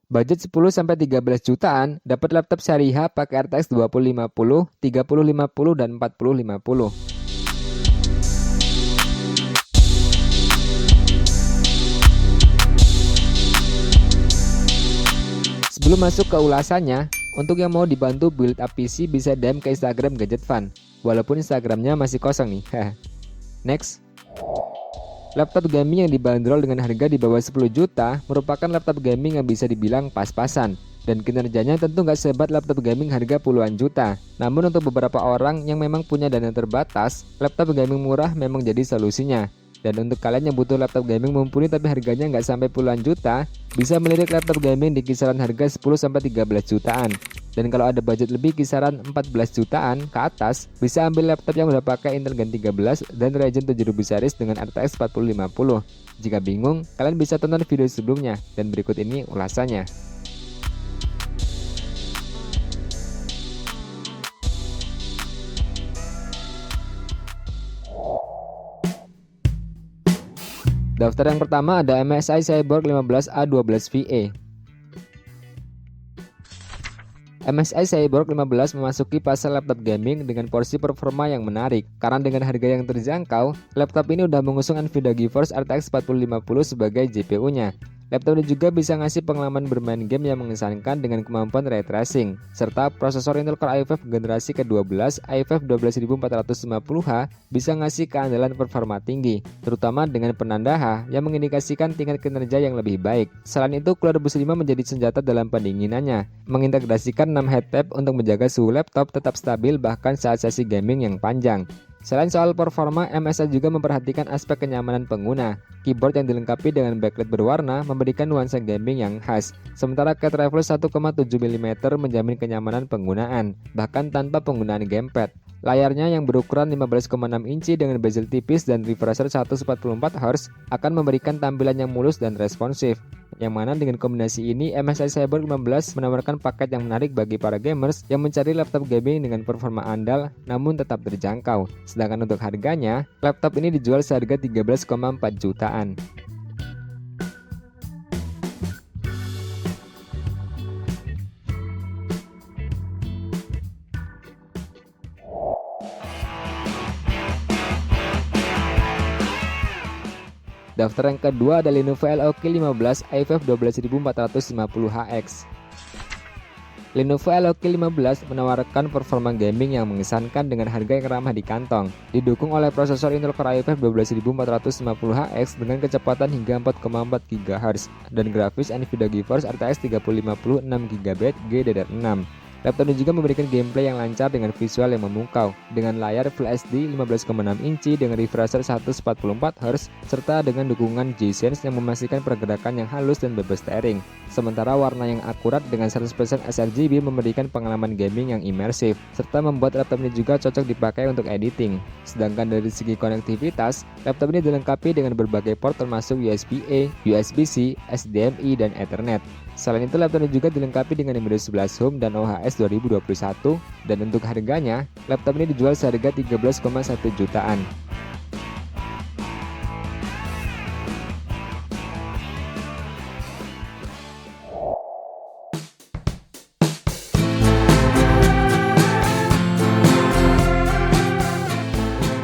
Budget 10-13 jutaan, dapat laptop seri H pakai RTX 2050, 3050 dan 4050. Sebelum masuk ke ulasannya, untuk yang mau dibantu build up PC bisa DM ke Instagram Gadget Fun. Walaupun Instagramnya masih kosong nih. Next. Laptop gaming yang dibanderol dengan harga di bawah 10 juta merupakan laptop gaming yang bisa dibilang pas-pasan. Dan kinerjanya tentu nggak sehebat laptop gaming harga puluhan juta. Namun untuk beberapa orang yang memang punya dana terbatas, laptop gaming murah memang jadi solusinya. Dan untuk kalian yang butuh laptop gaming mumpuni tapi harganya nggak sampai puluhan juta, bisa melirik laptop gaming di kisaran harga 10-13 jutaan. Dan kalau ada budget lebih kisaran 14 jutaan ke atas, bisa ambil laptop yang udah pakai Intel Gen 13 dan Ryzen 7000 series dengan RTX 4050. Jika bingung, kalian bisa tonton video sebelumnya dan berikut ini ulasannya. Daftar yang pertama ada MSI Cyborg 15A12VE. MSI Cyborg 15 memasuki pasar laptop gaming dengan porsi performa yang menarik. Karena dengan harga yang terjangkau, laptop ini udah mengusung Nvidia GeForce RTX 4050 sebagai GPU-nya. Laptop ini juga bisa ngasih pengalaman bermain game yang mengesankan dengan kemampuan ray tracing, serta prosesor Intel Core i5 generasi ke-12 i5 12450H bisa ngasih keandalan performa tinggi, terutama dengan penanda H yang mengindikasikan tingkat kinerja yang lebih baik. Selain itu, cooler bus 5 menjadi senjata dalam pendinginannya, mengintegrasikan 6 heat tab untuk menjaga suhu laptop tetap stabil bahkan saat sesi gaming yang panjang. Selain soal performa, MSI juga memperhatikan aspek kenyamanan pengguna. Keyboard yang dilengkapi dengan backlight berwarna memberikan nuansa gaming yang khas, sementara cat travel 1,7 mm menjamin kenyamanan penggunaan, bahkan tanpa penggunaan gamepad. Layarnya yang berukuran 15,6 inci dengan bezel tipis dan refresh rate 144Hz akan memberikan tampilan yang mulus dan responsif. Yang mana dengan kombinasi ini, MSI Cyborg 15 menawarkan paket yang menarik bagi para gamers yang mencari laptop gaming dengan performa andal namun tetap terjangkau. Sedangkan untuk harganya, laptop ini dijual seharga 13,4 jutaan. Daftar yang kedua ada Lenovo Leok 15 i5 12450HX. Lenovo Leok 15 menawarkan performa gaming yang mengesankan dengan harga yang ramah di kantong. Didukung oleh prosesor Intel Core i5 12450HX dengan kecepatan hingga 4,4 GHz dan grafis Nvidia GeForce RTX 3050 6GB GDDR6. Laptop ini juga memberikan gameplay yang lancar dengan visual yang memukau, dengan layar Full HD 15,6 inci dengan refresh rate 144Hz serta dengan dukungan G-Sense yang memastikan pergerakan yang halus dan bebas steering. Sementara warna yang akurat dengan 100% sRGB memberikan pengalaman gaming yang imersif, serta membuat laptop ini juga cocok dipakai untuk editing. Sedangkan dari segi konektivitas, laptop ini dilengkapi dengan berbagai port termasuk USB-A, USB-C, HDMI, dan Ethernet. Selain itu, laptop ini juga dilengkapi dengan Windows 11 Home dan OHS 2021, dan untuk harganya, laptop ini dijual seharga 13,1 jutaan.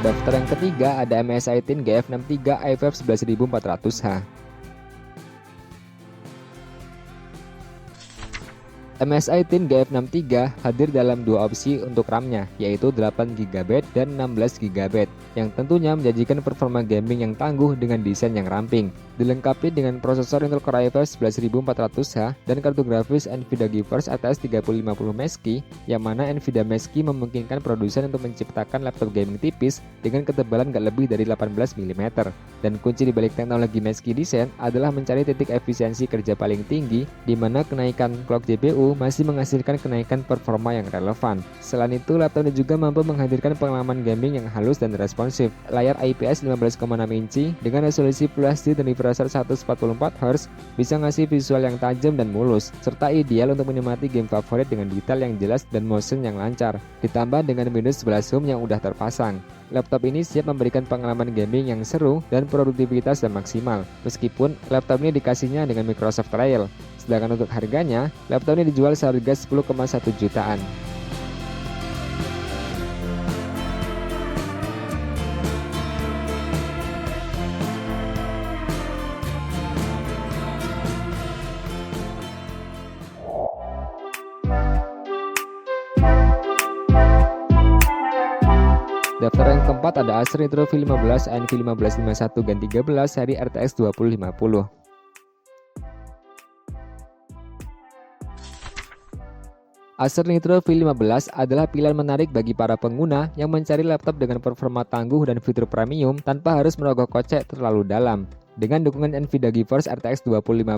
Daftar yang ketiga ada MSI Titan GF63 i5 11400H. MSI Titan GF63 hadir dalam dua opsi untuk RAM-nya, yaitu 8GB dan 16GB, yang tentunya menjanjikan performa gaming yang tangguh dengan desain yang ramping. Dilengkapi dengan prosesor Intel Core i5 11400H dan kartu grafis Nvidia GeForce RTX 3050 Mesqi, yang mana Nvidia Mesqi memungkinkan produsen untuk menciptakan laptop gaming tipis dengan ketebalan gak lebih dari 18mm. Dan kunci dibalik teknologi Mesqi desain adalah mencari titik efisiensi kerja paling tinggi, di mana kenaikan clock GPU masih menghasilkan kenaikan performa yang relevan. Selain itu, laptop ini juga mampu menghadirkan pengalaman gaming yang halus dan responsif. Layar IPS 15,6 inci dengan resolusi Full HD dan refresh rate 144Hz bisa ngasih visual yang tajam dan mulus, serta ideal untuk menikmati game favorit dengan detail yang jelas dan motion yang lancar. Ditambah dengan Windows 11 Home yang udah terpasang, laptop ini siap memberikan pengalaman gaming yang seru dan produktivitas yang maksimal. Meskipun laptop ini dikasihnya dengan Microsoft Trail, Sedangkan untuk harganya, laptop ini dijual seharga 10,1 jutaan. Daftar yang keempat ada Acer Nitro V15 ANV1551 Gen 13 seri RTX 2050. Acer Nitro V15 adalah pilihan menarik bagi para pengguna yang mencari laptop dengan performa tangguh dan fitur premium tanpa harus merogoh kocek terlalu dalam. Dengan dukungan Nvidia GeForce RTX 2050,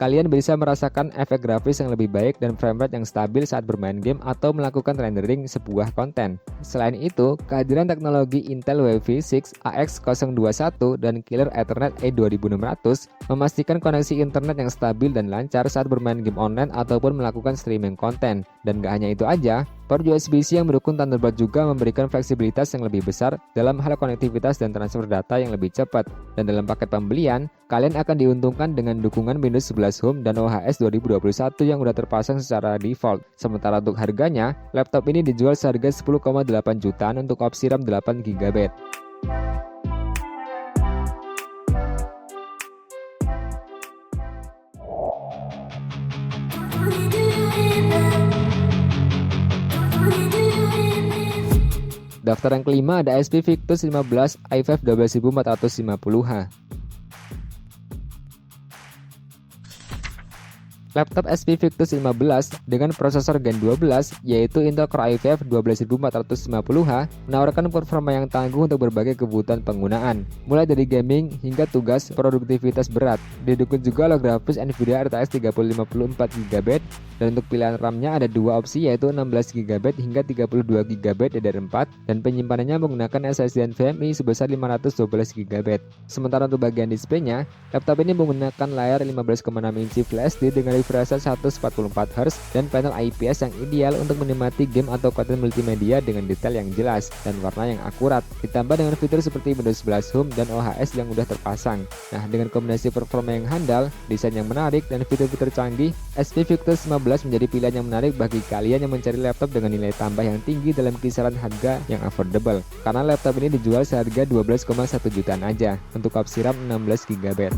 kalian bisa merasakan efek grafis yang lebih baik dan framerate yang stabil saat bermain game atau melakukan rendering sebuah konten. Selain itu, kehadiran teknologi Intel Wi-Fi 6 AX021 dan Killer Ethernet E2600 memastikan koneksi internet yang stabil dan lancar saat bermain game online ataupun melakukan streaming konten. Dan gak hanya itu aja, port USB-C yang mendukung Thunderbolt juga memberikan fleksibilitas yang lebih besar dalam hal konektivitas dan transfer data yang lebih cepat. Dan dalam paket pembelian, kalian akan diuntungkan dengan dukungan Windows 11 Home dan OHS 2021 yang udah terpasang secara default. Sementara untuk harganya, laptop ini dijual seharga 10,8 jutaan untuk opsi RAM 8GB. Daftar yang kelima ada HP Victus 15 i5 12450H. Laptop HP Victus 15 dengan prosesor Gen 12 yaitu Intel Core i5 12450H menawarkan performa yang tangguh untuk berbagai kebutuhan penggunaan, mulai dari gaming hingga tugas produktivitas berat. Didukung juga oleh grafis Nvidia RTX 3050 4GB dan untuk pilihan RAM-nya ada dua opsi yaitu 16GB hingga 32GB DDR4 dan penyimpanannya menggunakan SSD NVMe sebesar 512GB. Sementara untuk bagian displaynya, laptop ini menggunakan layar 15,6 inci Full HD dengan refresh rate 144Hz dan panel IPS yang ideal untuk menikmati game atau konten multimedia dengan detail yang jelas dan warna yang akurat, ditambah dengan fitur seperti Windows 11 Home dan OHS yang udah terpasang. Nah, dengan kombinasi performa yang handal, desain yang menarik, dan fitur-fitur canggih, HP Victus 15 menjadi pilihan yang menarik bagi kalian yang mencari laptop dengan nilai tambah yang tinggi dalam kisaran harga yang affordable. Karena laptop ini dijual seharga 12,1 jutaan aja untuk opsi RAM 16GB.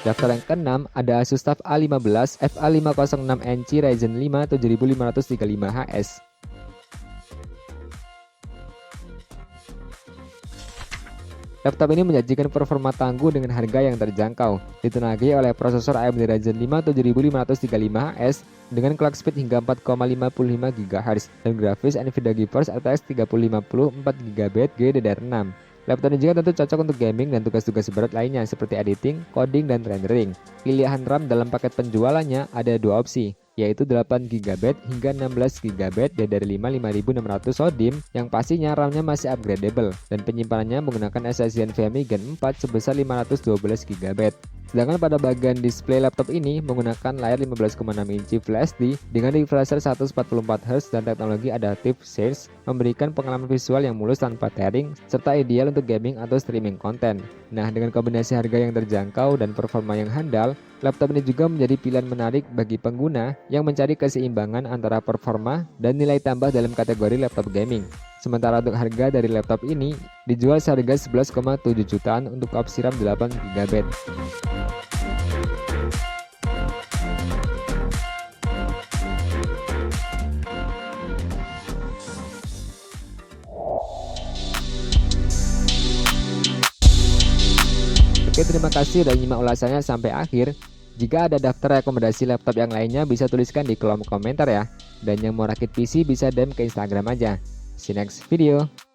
Daftar yang keenam ada Asus TUF A15 FA506NC Ryzen 5 7535HS. Laptop ini menjanjikan performa tangguh dengan harga yang terjangkau, ditenagai oleh prosesor AMD Ryzen 5 7535HS dengan clock speed hingga 4,55 GHz dan grafis Nvidia GeForce RTX 3050 4GB GDDR6. Laptop ini juga tentu cocok untuk gaming dan tugas-tugas berat lainnya seperti editing, coding, dan rendering. Pilihan RAM dalam paket penjualannya ada dua opsi, yaitu 8GB hingga 16GB DDR5 5600 SODIMM yang pastinya RAM-nya masih upgradable dan penyimpanannya menggunakan SSD NVMe Gen 4 sebesar 512GB. Sedangkan pada bagian display laptop ini menggunakan layar 15,6 inci Full HD dengan refresh rate 144Hz dan teknologi Adaptive Shades memberikan pengalaman visual yang mulus tanpa tearing serta ideal untuk gaming atau streaming konten. Nah, dengan kombinasi harga yang terjangkau dan performa yang handal, laptop ini juga menjadi pilihan menarik bagi pengguna yang mencari keseimbangan antara performa dan nilai tambah dalam kategori laptop gaming. Sementara untuk harga dari laptop ini dijual seharga 11,7 jutaan untuk opsi RAM 8GB. Oke, terima kasih udah nyimak ulasannya sampai akhir. Jika ada daftar rekomendasi laptop yang lainnya bisa tuliskan di kolom komentar ya. Dan yang mau rakit PC bisa DM ke Instagram aja. See you next video.